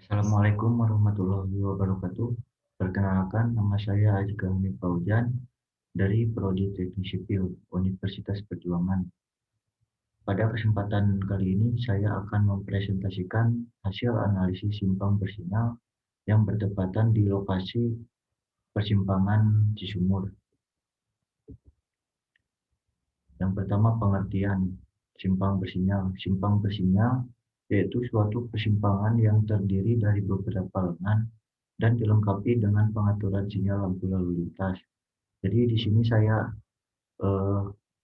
Assalamualaikum warahmatullahi wabarakatuh. Perkenalkan, nama saya Ajka Hanif Fauzan dari Prodi Teknik Sipil Universitas Perjuangan. Pada kesempatan kali ini, saya akan mempresentasikan hasil analisis simpang bersinyal yang bertepatan di lokasi persimpangan Cisumur. Yang pertama, pengertian simpang bersinyal. Simpang bersinyal yaitu suatu persimpangan yang terdiri dari beberapa lengan dan dilengkapi dengan pengaturan sinyal lampu lalu lintas. Jadi di sini saya eh,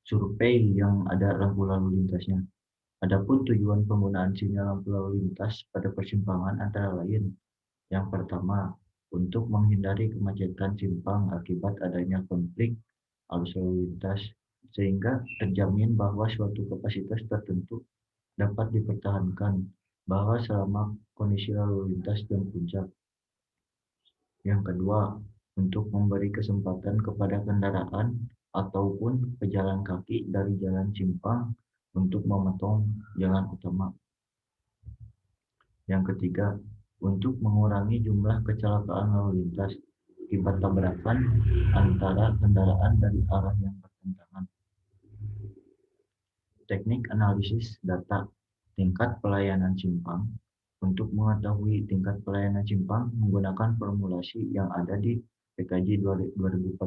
survei yang ada lampu lalu lintasnya. Adapun tujuan penggunaan sinyal lampu lalu lintas pada persimpangan antara lain: yang pertama, untuk menghindari kemacetan simpang akibat adanya konflik arus lalu lintas, sehingga terjamin bahwa suatu kapasitas tertentu dapat dipertahankan bahwa selama kondisi lalu lintas dan puncak. Yang kedua, untuk memberi kesempatan kepada kendaraan ataupun pejalan kaki dari jalan simpang untuk memotong jalan utama. Yang ketiga, untuk mengurangi jumlah kecelakaan lalu lintas akibat tabrakan antara kendaraan dari arah yang bertentangan. Teknik analisis data tingkat pelayanan simpang. Untuk mengetahui tingkat pelayanan simpang menggunakan formulasi yang ada di PKJ 2014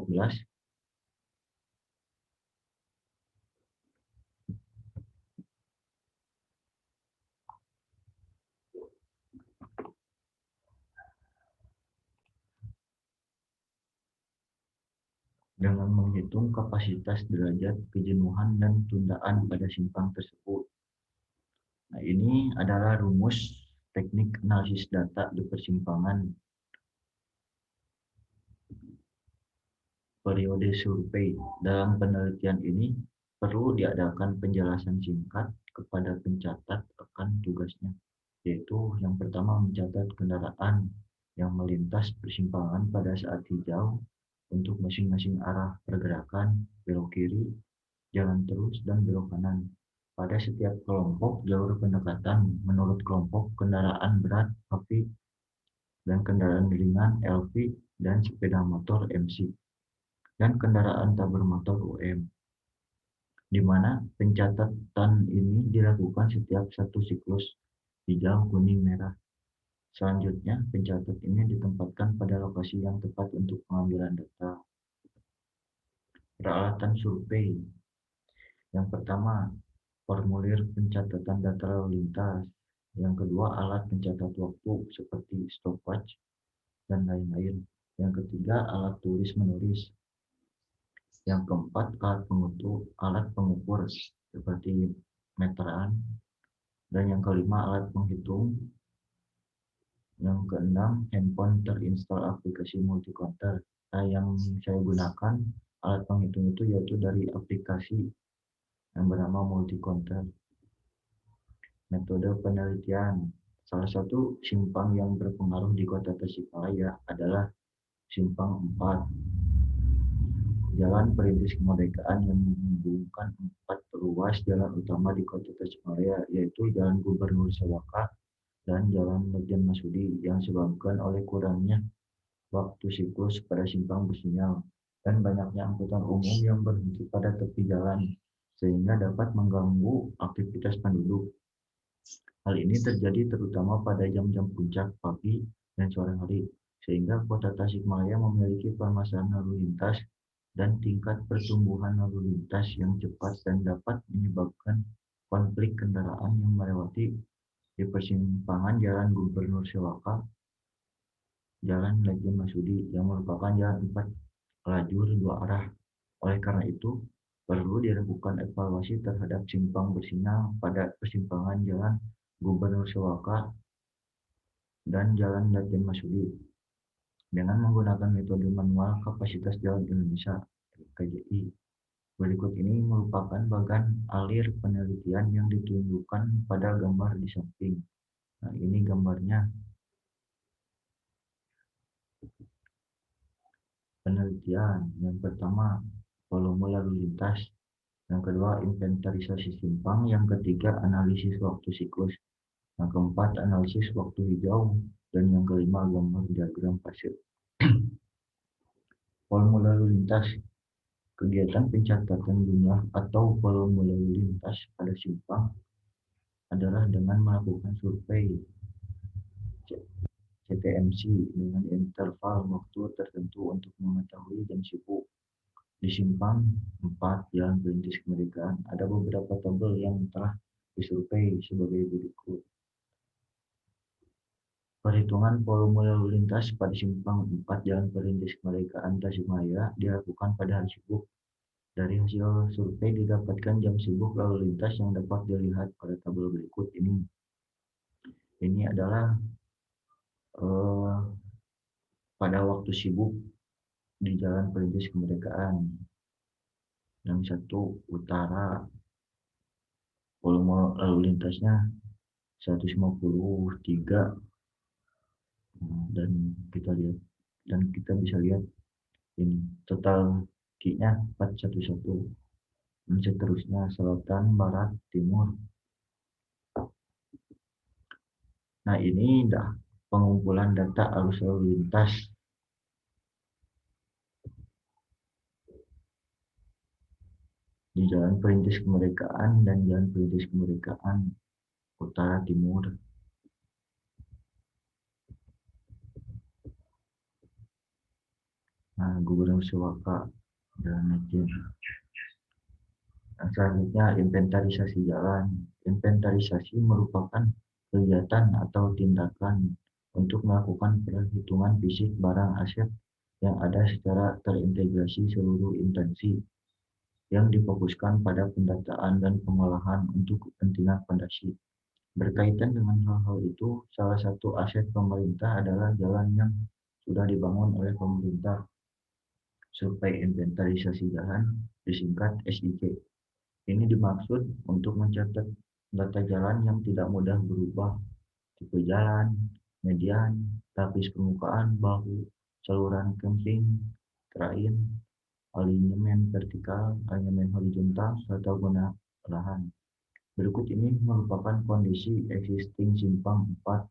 dengan menghitung kapasitas derajat kejenuhan dan tundaan pada simpang tersebut. Nah, ini adalah rumus teknik analisis data di persimpangan. Periode survei. Dalam penelitian ini perlu diadakan penjelasan singkat kepada pencatat akan tugasnya, yaitu yang pertama mencatat kendaraan yang melintas persimpangan pada saat hijau untuk masing-masing arah pergerakan, belok kiri, jalan terus, dan belok kanan. Pada setiap kelompok jalur pendekatan menurut kelompok kendaraan berat HV dan kendaraan ringan LV dan sepeda motor MC dan kendaraan tak bermotor UM, di mana pencatatan ini dilakukan setiap satu siklus hijau, kuning, merah. Selanjutnya, pencatat ini ditempatkan pada lokasi yang tepat untuk pengambilan data. Peralatan survei. Yang pertama, formulir pencatatan data lalu lintas. Yang kedua, alat pencatat waktu seperti stopwatch dan lain-lain. Yang ketiga, alat tulis menulis. Yang keempat, alat pengukur seperti meteran. Dan yang kelima, alat penghitung. Yang keenam, handphone terinstall aplikasi multi-counter. Nah, yang saya gunakan alat penghitung itu yaitu dari aplikasi yang bernama multi-counter. Metode penelitian. Salah satu simpang yang berpengaruh di Kota Tasikmalaya adalah Simpang 4, Jalan Perintis Kemerdekaan, yang menghubungkan 4 ruas jalan utama di Kota Tasikmalaya, yaitu Jalan Gubernur Sewaka dan Jalan Ledjen Masudi, yang disebabkan oleh kurangnya waktu siklus pada simpang bersinyal dan banyaknya angkutan umum yang berhenti pada tepi jalan sehingga dapat mengganggu aktivitas penduduk. Hal ini terjadi terutama pada jam-jam puncak pagi dan sore hari, sehingga Kota Tasikmalaya memiliki permasalahan lalu lintas dan tingkat pertumbuhan lalu lintas yang cepat dan dapat menyebabkan konflik kendaraan yang melewati di persimpangan Jalan Gubernur Sewaka, Jalan Ledjen Masudi, yang merupakan jalan 4 lajur 2 arah. Oleh karena itu, perlu dilakukan evaluasi terhadap simpang bersinyal pada persimpangan Jalan Gubernur Sewaka dan Jalan Ledjen Masudi dengan menggunakan metode manual kapasitas jalan Indonesia (KJI). Berikut ini merupakan bagan alir penelitian yang ditunjukkan pada gambar di samping. Nah, ini gambarnya. Penelitian yang pertama, volume lalu lintas. Yang kedua, inventarisasi simpang. Yang ketiga, analisis waktu siklus. Yang keempat, analisis waktu hijau. Dan yang kelima, gambar diagram pasir. Volume lalu lintas. Kegiatan pencatatan jumlah atau volume lalu lintas pada simpang adalah dengan melakukan survei CTMC dengan interval waktu tertentu untuk mengetahui jam sibuk. Di simpang 4 Jalan Perintis Kemerdekaan ada beberapa tabel yang telah disurvei sebagai berikut. Perhitungan volume lalu lintas pada simpang 4 Jalan Perintis Kemerdekaan Tasikmalaya dilakukan pada hari sibuk. Dari hasil survei didapatkan jam sibuk lalu lintas yang dapat dilihat pada tabel berikut ini. Ini adalah pada waktu sibuk di Jalan Perintis Kemerdekaan. Yang satu utara, volume lalu lintasnya 153, dan kita bisa lihat ini total Q-nya 411, dan seterusnya selatan, barat, timur. Nah, ini dah pengumpulan data arus lalu lintas di Jalan Perintis Kemerdekaan dan Jalan Perintis Kemerdekaan utara timur. Nah, Gubernur Sewaka dan Najib. Selanjutnya, inventarisasi jalan. Inventarisasi merupakan kegiatan atau tindakan untuk melakukan perhitungan fisik barang aset yang ada secara terintegrasi seluruh instansi yang difokuskan pada pendataan dan pengolahan untuk kepentingan fondasi. Berkaitan dengan hal-hal itu, salah satu aset pemerintah adalah jalan yang sudah dibangun oleh pemerintah. Survei inventarisasi jalan disingkat SIJ. Ini dimaksud untuk mencatat data jalan yang tidak mudah berubah, tipe jalan, median, lapis permukaan, bahu, saluran camping, train, alinemen vertikal, alinemen horizontal, serta guna lahan. Berikut ini merupakan kondisi existing simpang 4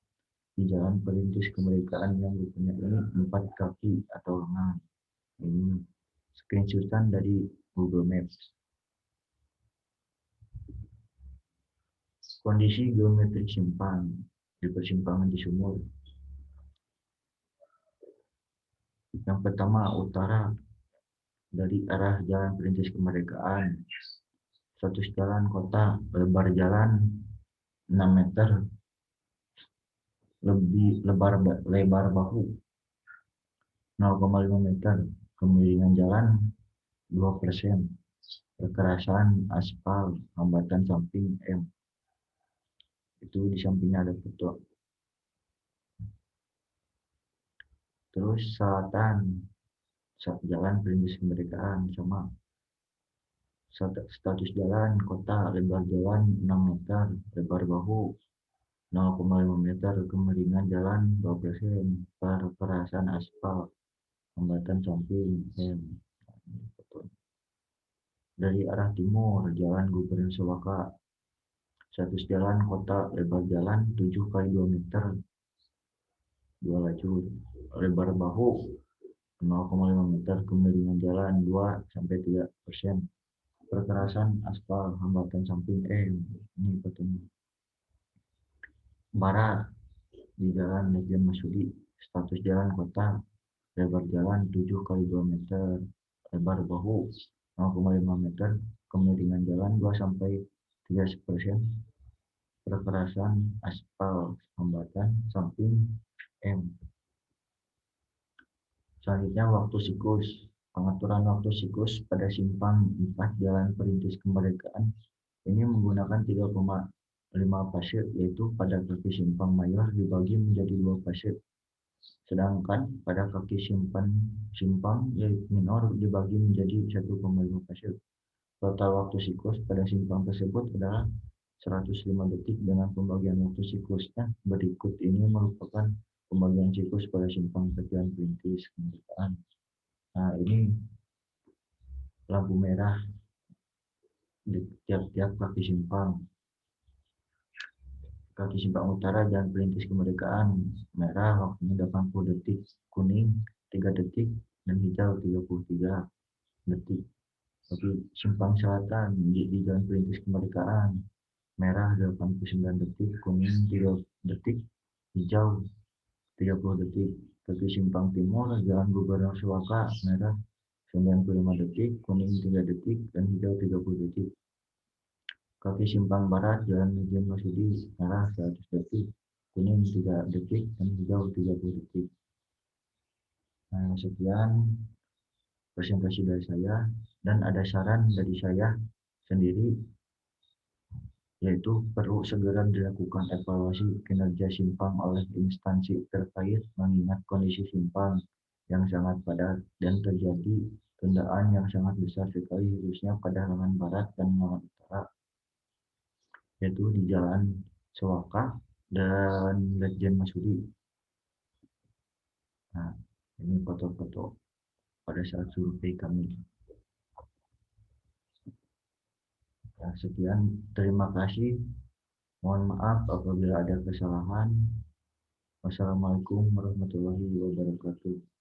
di Jalan Perintis Kemerdekaan yang mempunyai 4 kaki atau lengan. Ini screenshotan dari Google Maps. Kondisi geometrik simpang di persimpangan di Sumur. Yang pertama, utara dari arah Jalan Perintis Kemerdekaan. Status jalan kota, lebar jalan 6 meter, lebar bahu 0,5 meter, kemiringan jalan 2%, kekerasan aspal, hambatan samping M. Itu di sampingnya ada foto. Terus selatan, Jalan Perintis Kemerdekaan sama. Status jalan kota, lebar jalan 6 meter, lebar bahu 0,5 meter, kemiringan jalan 2%, perperasan aspal, hambatan samping M. Dari arah timur, Jalan Gubernur Sewaka. Status jalan kota, lebar jalan 7 kali 2 meter, 2 lajur, lebar bahu 0,5 meter, kemiringan jalan 2-3%, perkerasan aspal, hambatan samping M. Ini fotonya. Barat di Jalan Lejen Masudi. Status jalan kota, lebar jalan 7 kali 2 meter, lebar bahu 0,5 meter, kemiringan jalan 2-3%, perkerasan aspal, hambatan samping M. Selanjutnya, waktu siklus. Pengaturan waktu siklus pada simpang 4 Jalan Perintis Kemerdekaan ini menggunakan 3,5 fase, yaitu pada kaki simpang mayor dibagi menjadi 2 fase, sedangkan pada kaki simpang minor dibagi menjadi 1,5 fase. Total waktu siklus pada simpang tersebut adalah 105 detik dengan pembagian waktu siklusnya berikut. Ini merupakan pembagian siklus pada simpang Jalan Perintis Kemerdekaan. Nah, ini lampu merah di tiap-tiap kaki simpang. Kaki simpang utara Jalan Perintis Kemerdekaan, merah waktunya 80 detik, kuning 3 detik, dan hijau 33 detik. Kaki simpang selatan di Jalan Perintis Kemerdekaan, merah 89 detik, kuning 3 detik, hijau 30 detik. Kaki simpang timur Jalan Gubernur Sewaka, merah 95 detik, kuning 3 detik, dan hijau 30 detik. Kaki simpang barat Jalan Lejen Masudi, merah 100 detik, kuning 3 detik, dan hijau 30 detik. Nah, sekian presentasi dari saya, dan ada saran dari saya sendiri, yaitu perlu segera dilakukan evaluasi kinerja simpang oleh instansi terkait mengingat kondisi simpang yang sangat padat dan terjadi kendaraan yang sangat besar sekali khususnya pada lengan barat dan lengan utara, yaitu di Jalan Sewaka dan Lejen Masudi. Nah, ini foto-foto pada saat survei kami. Ya, sekian, terima kasih. Mohon maaf apabila ada kesalahan. Wassalamualaikum warahmatullahi wabarakatuh.